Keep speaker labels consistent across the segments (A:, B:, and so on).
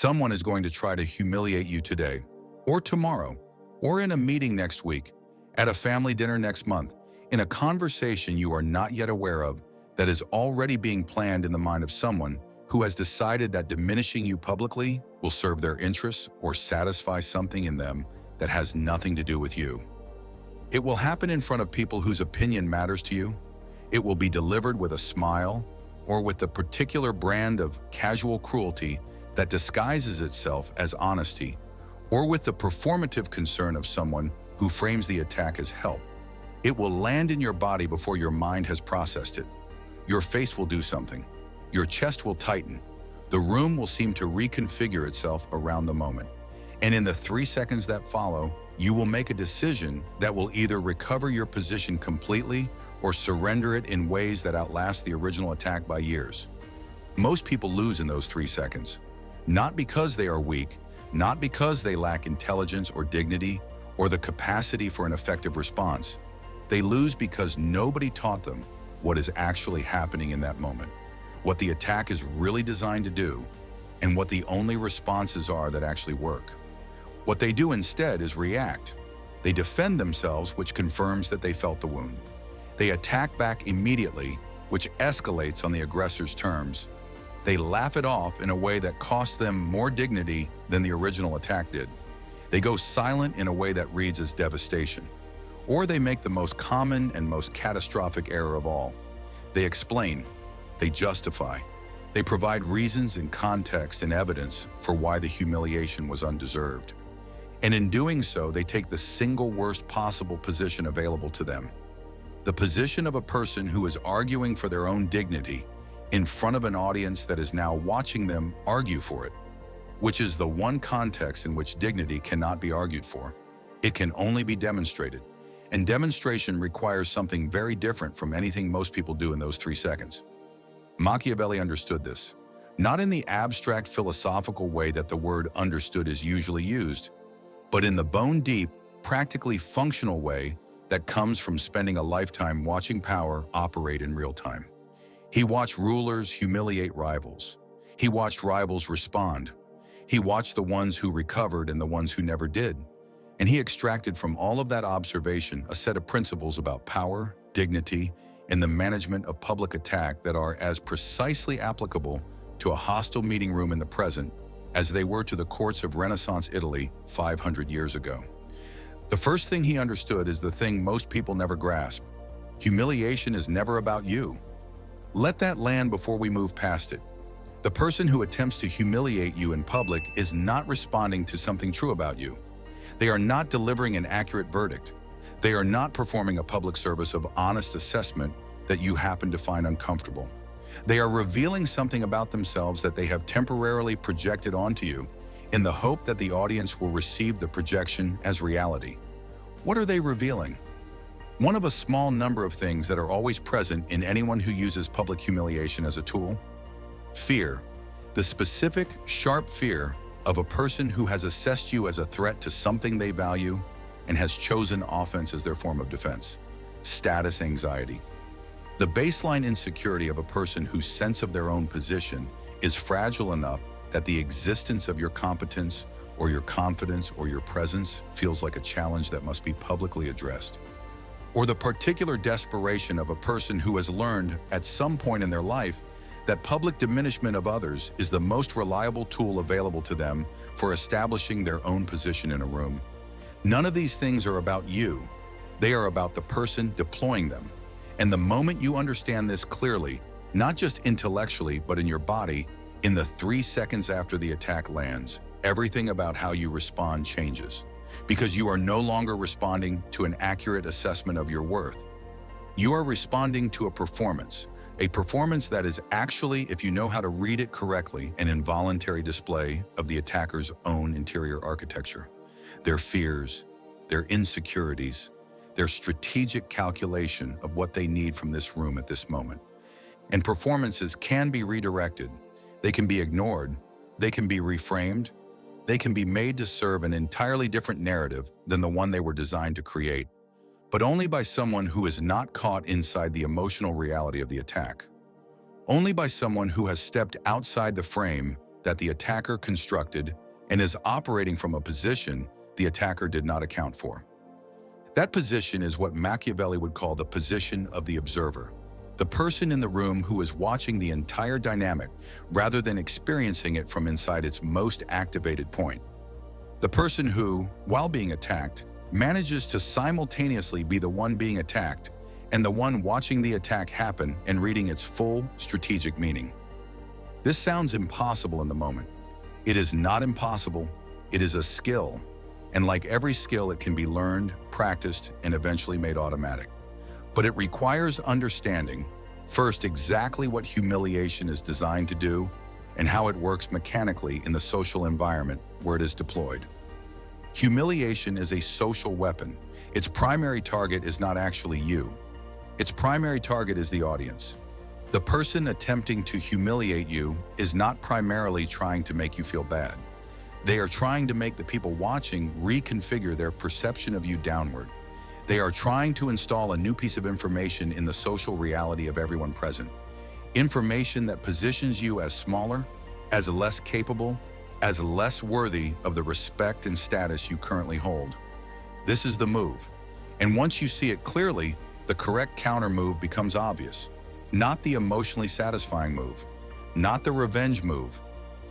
A: Someone is going to try to humiliate you today, or tomorrow, or in a meeting next week, at a family dinner next month, in a conversation you are not yet aware of that is already being planned in the mind of someone who has decided that diminishing you publicly will serve their interests or satisfy something in them that has nothing to do with you. It will happen in front of people whose opinion matters to you. It will be delivered with a smile or with the particular brand of casual cruelty that disguises itself as honesty, or with the performative concern of someone who frames the attack as help. It will land in your body before your mind has processed it. Your face will do something. Your chest will tighten. The room will seem to reconfigure itself around the moment. And in the 3 seconds that follow, you will make a decision that will either recover your position completely or surrender it in ways that outlast the original attack by years. Most people lose in those 3 seconds. Not because they are weak, not because they lack intelligence or dignity or the capacity for an effective response. They lose because nobody taught them what is actually happening in that moment, what the attack is really designed to do, and what the only responses are that actually work. What they do instead is react. They defend themselves, which confirms that they felt the wound. They attack back immediately, which escalates on the aggressor's terms. They laugh it off in a way that costs them more dignity than the original attack did. They go silent in a way that reads as devastation. Or they make the most common and most catastrophic error of all. They explain. They justify. They provide reasons and context and evidence for why the humiliation was undeserved. And in doing so, they take the single worst possible position available to them. The position of a person who is arguing for their own dignity in front of an audience that is now watching them argue for it, which is the one context in which dignity cannot be argued for. It can only be demonstrated, and demonstration requires something very different from anything most people do in those 3 seconds. Machiavelli understood this, not in the abstract philosophical way that the word understood is usually used, but in the bone-deep, practically functional way that comes from spending a lifetime watching power operate in real time. He watched rulers humiliate rivals. He watched rivals respond. He watched the ones who recovered and the ones who never did. And he extracted from all of that observation a set of principles about power, dignity, and the management of public attack that are as precisely applicable to a hostile meeting room in the present as they were to the courts of Renaissance Italy 500 years ago. The first thing he understood is the thing most people never grasp. Humiliation is never about you. Let that land before we move past it. The person who attempts to humiliate you in public is not responding to something true about you. They are not delivering an accurate verdict. They are not performing a public service of honest assessment that you happen to find uncomfortable. They are revealing something about themselves that they have temporarily projected onto you in the hope that the audience will receive the projection as reality. What are they revealing? One of a small number of things that are always present in anyone who uses public humiliation as a tool: fear. The specific, sharp fear of a person who has assessed you as a threat to something they value and has chosen offense as their form of defense. Status anxiety. The baseline insecurity of a person whose sense of their own position is fragile enough that the existence of your competence or your confidence or your presence feels like a challenge that must be publicly addressed. Or the particular desperation of a person who has learned at some point in their life that public diminishment of others is the most reliable tool available to them for establishing their own position in a room. None of these things are about you. They are about the person deploying them. And the moment you understand this clearly, not just intellectually, but in your body, in the 3 seconds after the attack lands, everything about how you respond changes. Because you are no longer responding to an accurate assessment of your worth. You are responding to a performance that is actually, if you know how to read it correctly, an involuntary display of the attacker's own interior architecture, their fears, their insecurities, their strategic calculation of what they need from this room at this moment. And performances can be redirected. They can be ignored. They can be reframed. They can be made to serve an entirely different narrative than the one they were designed to create, but only by someone who is not caught inside the emotional reality of the attack. Only by someone who has stepped outside the frame that the attacker constructed and is operating from a position the attacker did not account for. That position is what Machiavelli would call the position of the observer, the person in the room who is watching the entire dynamic rather than experiencing it from inside its most activated point. The person who, while being attacked, manages to simultaneously be the one being attacked and the one watching the attack happen and reading its full strategic meaning. This sounds impossible in the moment. It is not impossible, it is a skill, and like every skill, it can be learned, practiced, and eventually made automatic. But it requires understanding, first, exactly what humiliation is designed to do and how it works mechanically in the social environment where it is deployed. Humiliation is a social weapon. Its primary target is not actually you. Its primary target is the audience. The person attempting to humiliate you is not primarily trying to make you feel bad. They are trying to make the people watching reconfigure their perception of you downward. They are trying to install a new piece of information in the social reality of everyone present. Information that positions you as smaller, as less capable, as less worthy of the respect and status you currently hold. This is the move. And once you see it clearly, the correct counter move becomes obvious. Not the emotionally satisfying move, not the revenge move,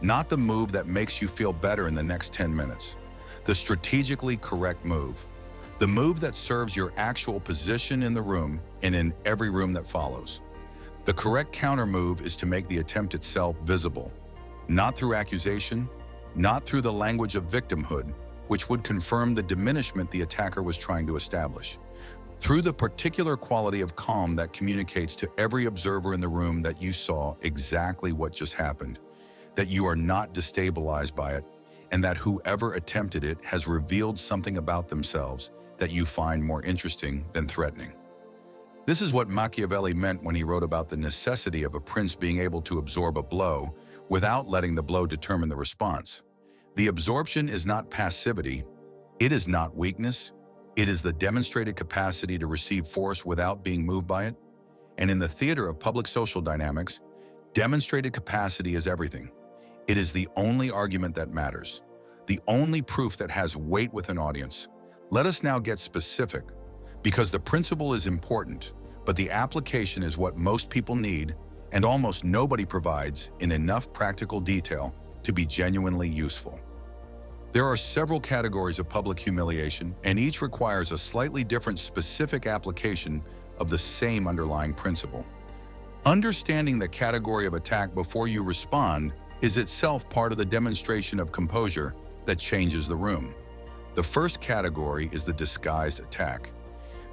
A: not the move that makes you feel better in the next 10 minutes. The strategically correct move. The move that serves your actual position in the room and in every room that follows. The correct counter move is to make the attempt itself visible, not through accusation, not through the language of victimhood, which would confirm the diminishment the attacker was trying to establish, through the particular quality of calm that communicates to every observer in the room that you saw exactly what just happened, that you are not destabilized by it, and that whoever attempted it has revealed something about themselves that you find more interesting than threatening. This is what Machiavelli meant when he wrote about the necessity of a prince being able to absorb a blow without letting the blow determine the response. The absorption is not passivity, it is not weakness, it is the demonstrated capacity to receive force without being moved by it. And in the theater of public social dynamics, demonstrated capacity is everything. It is the only argument that matters, the only proof that has weight with an audience. Let us now get specific, because the principle is important, but the application is what most people need and almost nobody provides in enough practical detail to be genuinely useful. There are several categories of public humiliation, and each requires a slightly different specific application of the same underlying principle. Understanding the category of attack before you respond is itself part of the demonstration of composure that changes the room. The first category is the disguised attack.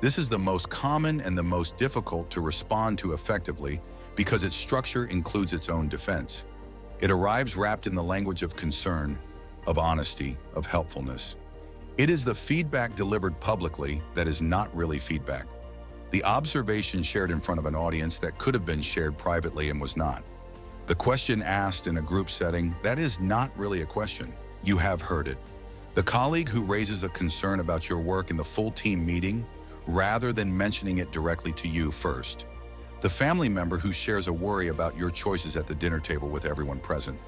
A: This is the most common and the most difficult to respond to effectively because its structure includes its own defense. It arrives wrapped in the language of concern, of honesty, of helpfulness. It is the feedback delivered publicly that is not really feedback. The observation shared in front of an audience that could have been shared privately and was not. The question asked in a group setting that is not really a question. You have heard it. The colleague who raises a concern about your work in the full team meeting rather than mentioning it directly to you first. The family member who shares a worry about your choices at the dinner table with everyone present.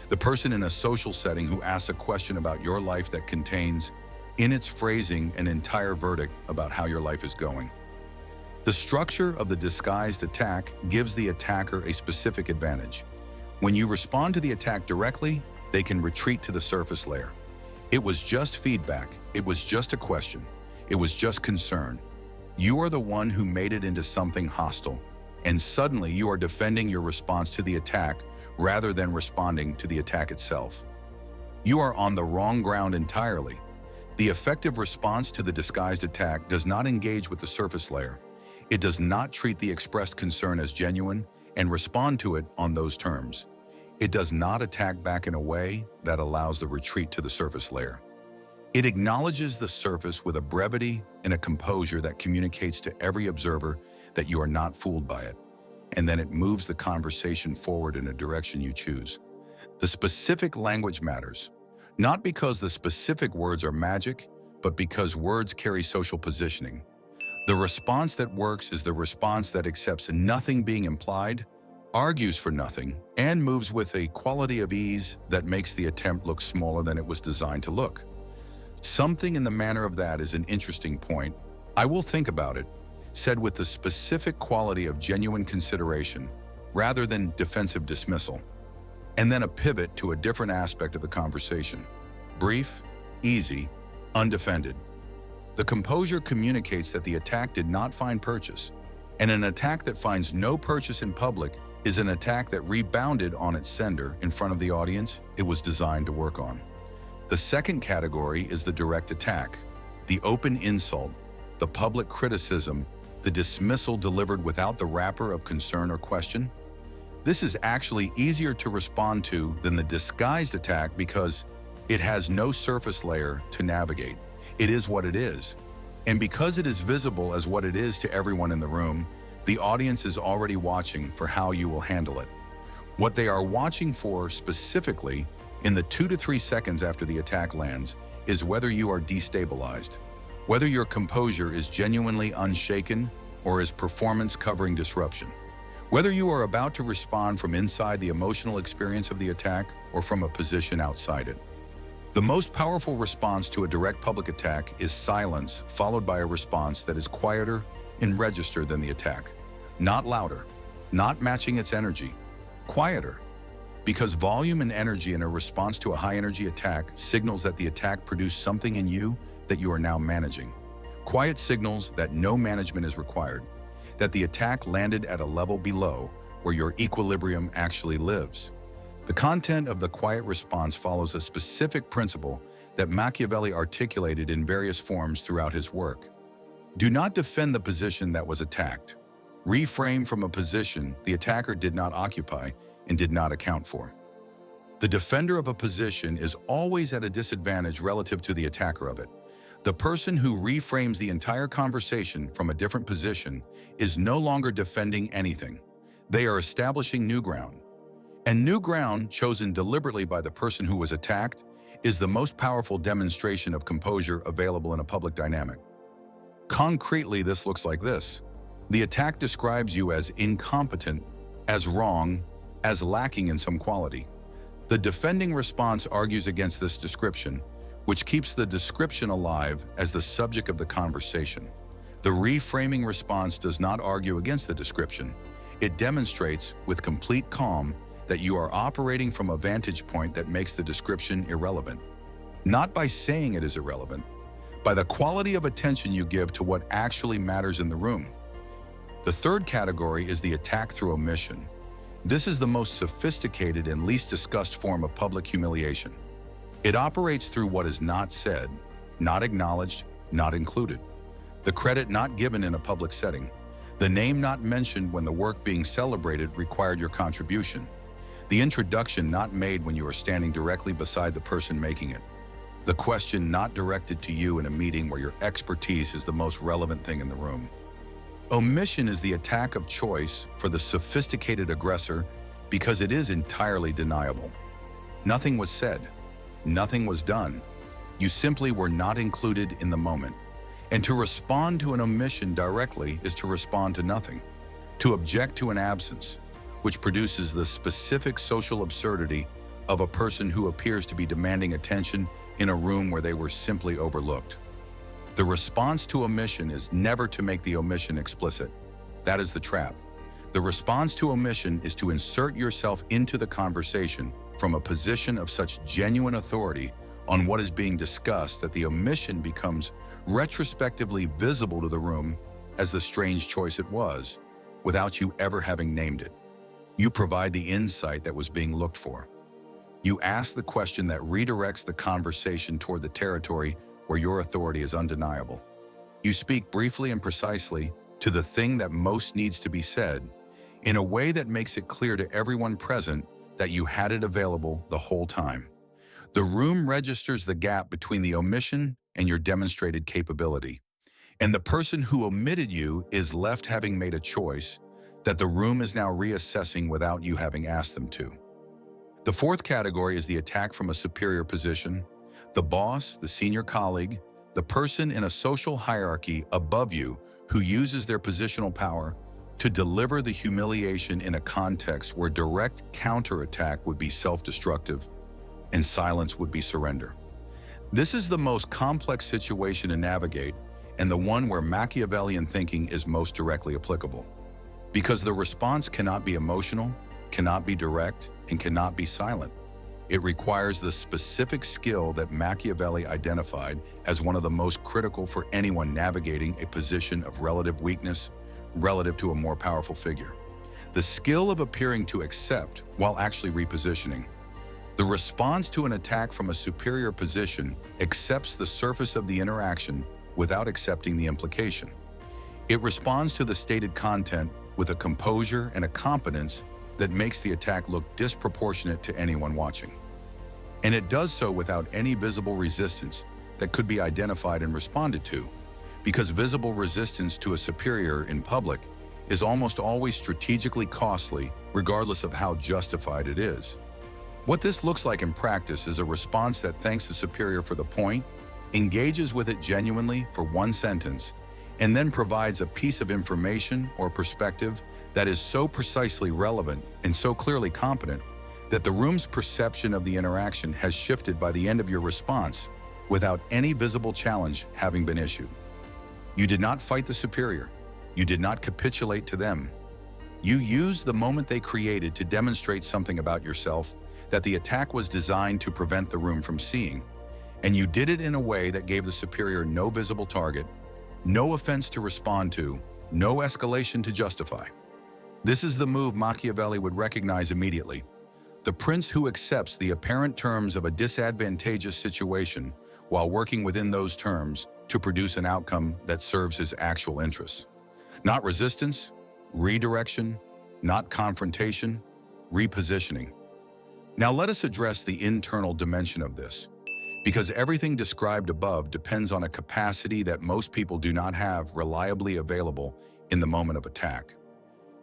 A: The person in a social setting who asks a question about your life that contains, in its phrasing, an entire verdict about how your life is going. The structure of the disguised attack gives the attacker a specific advantage. When you respond to the attack directly, they can retreat to the surface layer. It was just feedback. It was just a question. It was just concern. You are the one who made it into something hostile, and suddenly you are defending your response to the attack rather than responding to the attack itself. You are on the wrong ground entirely. The effective response to the disguised attack does not engage with the surface layer. It does not treat the expressed concern as genuine and respond to it on those terms. It does not attack back in a way that allows the retreat to the surface layer. It acknowledges the surface with a brevity and a composure that communicates to every observer that you are not fooled by it, and then it moves the conversation forward in a direction you choose. The specific language matters, not because the specific words are magic, but because words carry social positioning. The response that works is the response that accepts nothing being implied, argues for nothing, and moves with a quality of ease that makes the attempt look smaller than it was designed to look. Something in the manner of that is an interesting point. I will think about it, said with the specific quality of genuine consideration, rather than defensive dismissal. And then a pivot to a different aspect of the conversation. Brief, easy, undefended. The composure communicates that the attack did not find purchase, and an attack that finds no purchase in public is an attack that rebounded on its sender in front of the audience it was designed to work on. The second category is the direct attack, the open insult, the public criticism, the dismissal delivered without the wrapper of concern or question. This is actually easier to respond to than the disguised attack because it has no surface layer to navigate. It is what it is. And because it is visible as what it is to everyone in the room, the audience is already watching for how you will handle it. What they are watching for specifically in the 2 to 3 seconds after the attack lands is whether you are destabilized, whether your composure is genuinely unshaken or is performance covering disruption, whether you are about to respond from inside the emotional experience of the attack or from a position outside it. The most powerful response to a direct public attack is silence, followed by a response that is quieter in register than the attack. Not louder, not matching its energy, quieter. Because volume and energy in a response to a high-energy attack signals that the attack produced something in you that you are now managing. Quiet signals that no management is required, that the attack landed at a level below where your equilibrium actually lives. The content of the quiet response follows a specific principle that Machiavelli articulated in various forms throughout his work. Do not defend the position that was attacked. Reframe from a position the attacker did not occupy and did not account for. The defender of a position is always at a disadvantage relative to the attacker of it. The person who reframes the entire conversation from a different position is no longer defending anything. They are establishing new ground. And new ground, chosen deliberately by the person who was attacked, is the most powerful demonstration of composure available in a public dynamic. Concretely, this looks like this. The attack describes you as incompetent, as wrong, as lacking in some quality. The defending response argues against this description, which keeps the description alive as the subject of the conversation. The reframing response does not argue against the description. It demonstrates, with complete calm, that you are operating from a vantage point that makes the description irrelevant. Not by saying it is irrelevant, by the quality of attention you give to what actually matters in the room. The third category is the attack through omission. This is the most sophisticated and least discussed form of public humiliation. It operates through what is not said, not acknowledged, not included. The credit not given in a public setting. The name not mentioned when the work being celebrated required your contribution. The introduction not made when you are standing directly beside the person making it. The question not directed to you in a meeting where your expertise is the most relevant thing in the room. Omission is the attack of choice for the sophisticated aggressor because it is entirely deniable. Nothing was said. Nothing was done. You simply were not included in the moment. And to respond to an omission directly is to respond to nothing. To object to an absence, which produces the specific social absurdity of a person who appears to be demanding attention in a room where they were simply overlooked. The response to omission is never to make the omission explicit. That is the trap. The response to omission is to insert yourself into the conversation from a position of such genuine authority on what is being discussed that the omission becomes retrospectively visible to the room as the strange choice it was, without you ever having named it. You provide the insight that was being looked for. You ask the question that redirects the conversation toward the territory where your authority is undeniable. You speak briefly and precisely to the thing that most needs to be said in a way that makes it clear to everyone present that you had it available the whole time. The room registers the gap between the omission and your demonstrated capability. And the person who omitted you is left having made a choice that the room is now reassessing without you having asked them to. The fourth category is the attack from a superior position. The boss, the senior colleague, the person in a social hierarchy above you who uses their positional power to deliver the humiliation in a context where direct counterattack would be self-destructive and silence would be surrender. This is the most complex situation to navigate and the one where Machiavellian thinking is most directly applicable. Because the response cannot be emotional, cannot be direct, and cannot be silent. It requires the specific skill that Machiavelli identified as one of the most critical for anyone navigating a position of relative weakness relative to a more powerful figure. The skill of appearing to accept while actually repositioning. The response to an attack from a superior position accepts the surface of the interaction without accepting the implication. It responds to the stated content with a composure and a competence that makes the attack look disproportionate to anyone watching. And it does so without any visible resistance that could be identified and responded to, because visible resistance to a superior in public is almost always strategically costly, regardless of how justified it is. What this looks like in practice is a response that thanks the superior for the point, engages with it genuinely for one sentence, and then provides a piece of information or perspective that is so precisely relevant and so clearly competent that the room's perception of the interaction has shifted by the end of your response without any visible challenge having been issued. You did not fight the superior. You did not capitulate to them. You used the moment they created to demonstrate something about yourself that the attack was designed to prevent the room from seeing, and you did it in a way that gave the superior no visible target, no offense to respond to, no escalation to justify. This is the move Machiavelli would recognize immediately. The prince who accepts the apparent terms of a disadvantageous situation while working within those terms to produce an outcome that serves his actual interests. Not resistance, redirection, not confrontation, repositioning. Now let us address the internal dimension of this, because everything described above depends on a capacity that most people do not have reliably available in the moment of attack.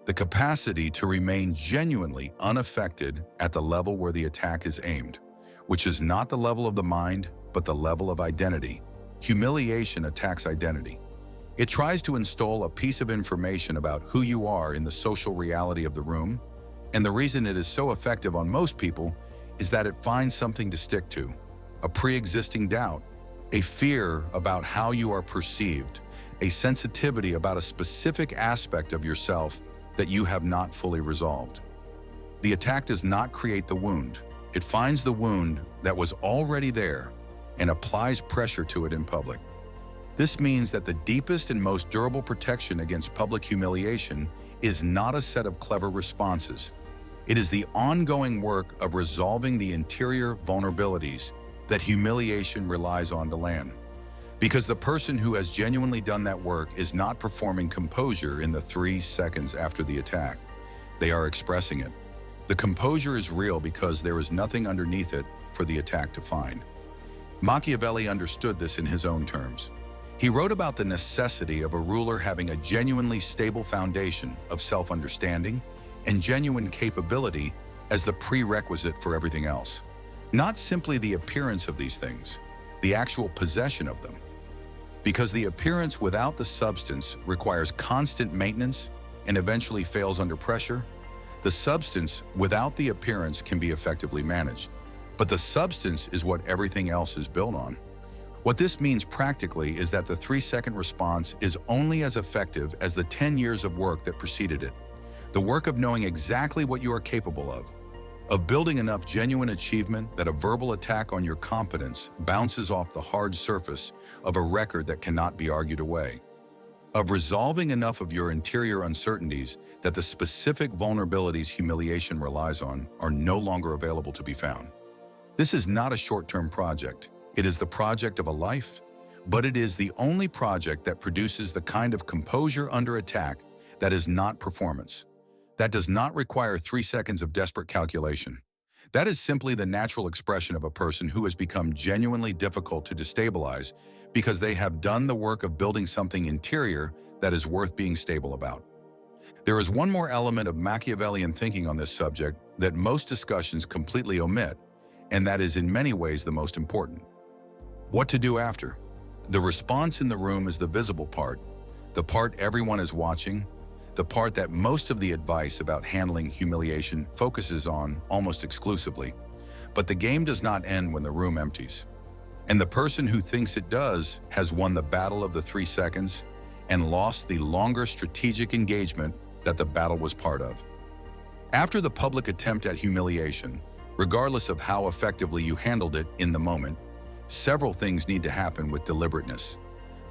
A: The capacity to remain genuinely unaffected at the level where the attack is aimed, which is not the level of the mind, but the level of identity. Humiliation attacks identity. It tries to install a piece of information about who you are in the social reality of the room, and the reason it is so effective on most people is that it finds something to stick to, a pre-existing doubt, a fear about how you are perceived, a sensitivity about a specific aspect of yourself that you have not fully resolved. The attack does not create the wound. It finds the wound that was already there and applies pressure to it in public. This means that the deepest and most durable protection against public humiliation is not a set of clever responses. It is the ongoing work of resolving the interior vulnerabilities that humiliation relies on to land. Because the person who has genuinely done that work is not performing composure in the 3 seconds after the attack. They are expressing it. The composure is real because there is nothing underneath it for the attack to find. Machiavelli understood this in his own terms. He wrote about the necessity of a ruler having a genuinely stable foundation of self-understanding and genuine capability as the prerequisite for everything else. Not simply the appearance of these things, the actual possession of them. Because the appearance without the substance requires constant maintenance and eventually fails under pressure, the substance without the appearance can be effectively managed. But the substance is what everything else is built on. What this means practically is that the 3-second response is only as effective as the 10 years of work that preceded it. The work of knowing exactly what you are capable of building enough genuine achievement that a verbal attack on your competence bounces off the hard surface of a record that cannot be argued away, of resolving enough of your interior uncertainties that the specific vulnerabilities humiliation relies on are no longer available to be found. This is not a short-term project. It is the project of a life, but it is the only project that produces the kind of composure under attack that is not performance. That does not require 3 seconds of desperate calculation. That is simply the natural expression of a person who has become genuinely difficult to destabilize because they have done the work of building something interior that is worth being stable about. There is one more element of Machiavellian thinking on this subject that most discussions completely omit, and that is in many ways the most important. What to do after? The response in the room is the visible part, the part everyone is watching, the part that most of the advice about handling humiliation focuses on almost exclusively. But the game does not end when the room empties. And the person who thinks it does has won the battle of the 3 seconds and lost the longer strategic engagement that the battle was part of. After the public attempt at humiliation, regardless of how effectively you handled it in the moment, several things need to happen with deliberateness.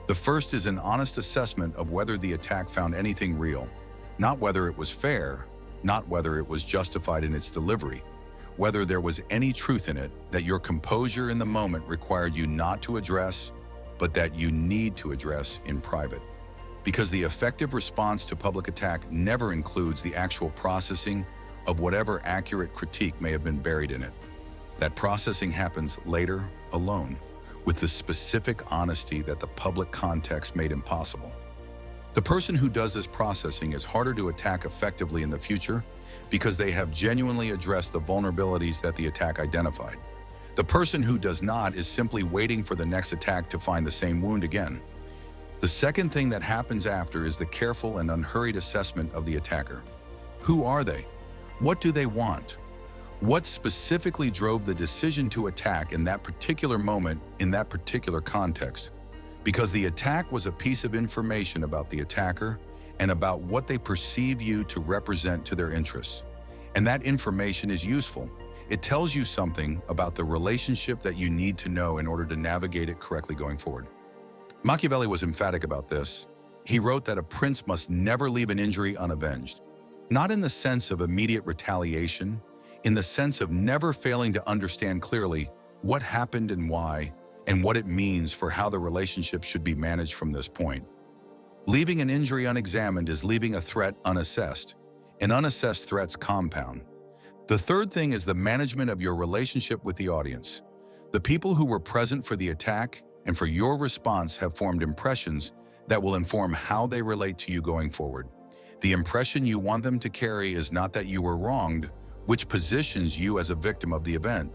A: The first is an honest assessment of whether the attack found anything real, not whether it was fair, not whether it was justified in its delivery, whether there was any truth in it that your composure in the moment required you not to address, but that you need to address in private. Because the effective response to public attack never includes the actual processing of whatever accurate critique may have been buried in it. That processing happens later, alone, with the specific honesty that the public context made impossible. The person who does this processing is harder to attack effectively in the future because they have genuinely addressed the vulnerabilities that the attack identified. The person who does not is simply waiting for the next attack to find the same wound again. The second thing that happens after is the careful and unhurried assessment of the attacker. Who are they? What do they want? What specifically drove the decision to attack in that particular moment, in that particular context? Because the attack was a piece of information about the attacker and about what they perceive you to represent to their interests. And that information is useful. It tells you something about the relationship that you need to know in order to navigate it correctly going forward. Machiavelli was emphatic about this. He wrote that a prince must never leave an injury unavenged, not in the sense of immediate retaliation, in the sense of never failing to understand clearly what happened and why, and what it means for how the relationship should be managed from this point. Leaving an injury unexamined is leaving a threat unassessed, and unassessed threats compound. The third thing is the management of your relationship with the audience. The people who were present for the attack and for your response have formed impressions that will inform how they relate to you going forward. The impression you want them to carry is not that you were wronged, which positions you as a victim of the event.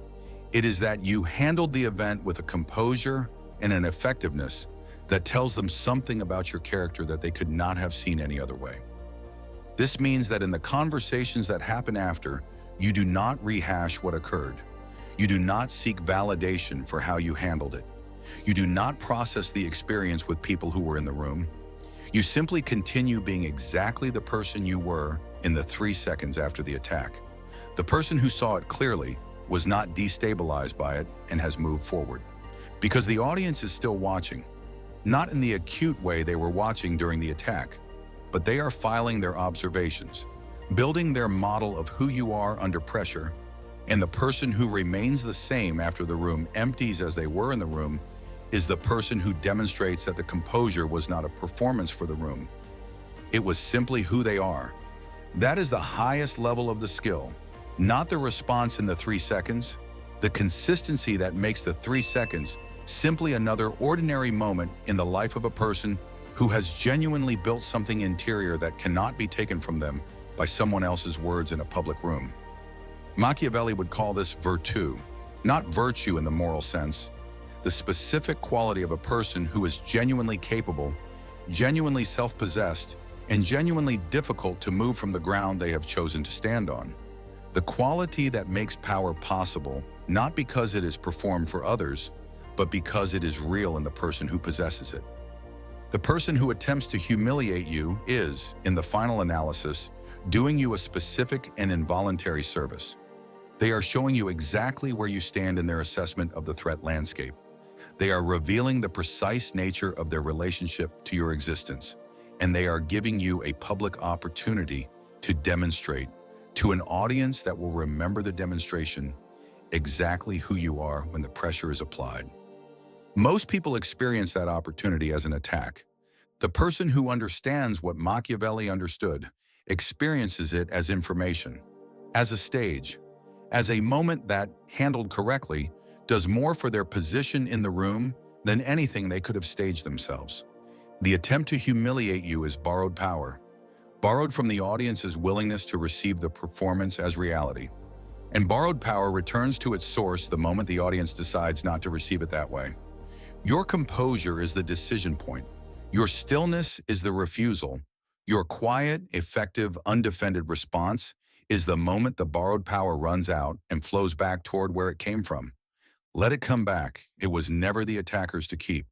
A: It is that you handled the event with a composure and an effectiveness that tells them something about your character that they could not have seen any other way. This means that in the conversations that happen after, you do not rehash what occurred. You do not seek validation for how you handled it. You do not process the experience with people who were in the room. You simply continue being exactly the person you were in the 3 seconds after the attack. The person who saw it clearly was not destabilized by it and has moved forward. Because the audience is still watching, not in the acute way they were watching during the attack, but they are filing their observations, building their model of who you are under pressure, and the person who remains the same after the room empties as they were in the room is the person who demonstrates that the composure was not a performance for the room. It was simply who they are. That is the highest level of the skill, not the response in the 3 seconds, the consistency that makes the 3 seconds simply another ordinary moment in the life of a person who has genuinely built something interior that cannot be taken from them by someone else's words in a public room. Machiavelli would call this virtù, not virtue in the moral sense, the specific quality of a person who is genuinely capable, genuinely self-possessed, and genuinely difficult to move from the ground they have chosen to stand on. The quality that makes power possible, not because it is performed for others, but because it is real in the person who possesses it. The person who attempts to humiliate you is, in the final analysis, doing you a specific and involuntary service. They are showing you exactly where you stand in their assessment of the threat landscape. They are revealing the precise nature of their relationship to your existence, and they are giving you a public opportunity to demonstrate to an audience that will remember the demonstration exactly who you are when the pressure is applied. Most people experience that opportunity as an attack. The person who understands what Machiavelli understood experiences it as information, as a stage, as a moment that, handled correctly, does more for their position in the room than anything they could have staged themselves. The attempt to humiliate you is borrowed power, borrowed from the audience's willingness to receive the performance as reality. And borrowed power returns to its source the moment the audience decides not to receive it that way. Your composure is the decision point. Your stillness is the refusal. Your quiet, effective, undefended response is the moment the borrowed power runs out and flows back toward where it came from. Let it come back. It was never the attacker's to keep.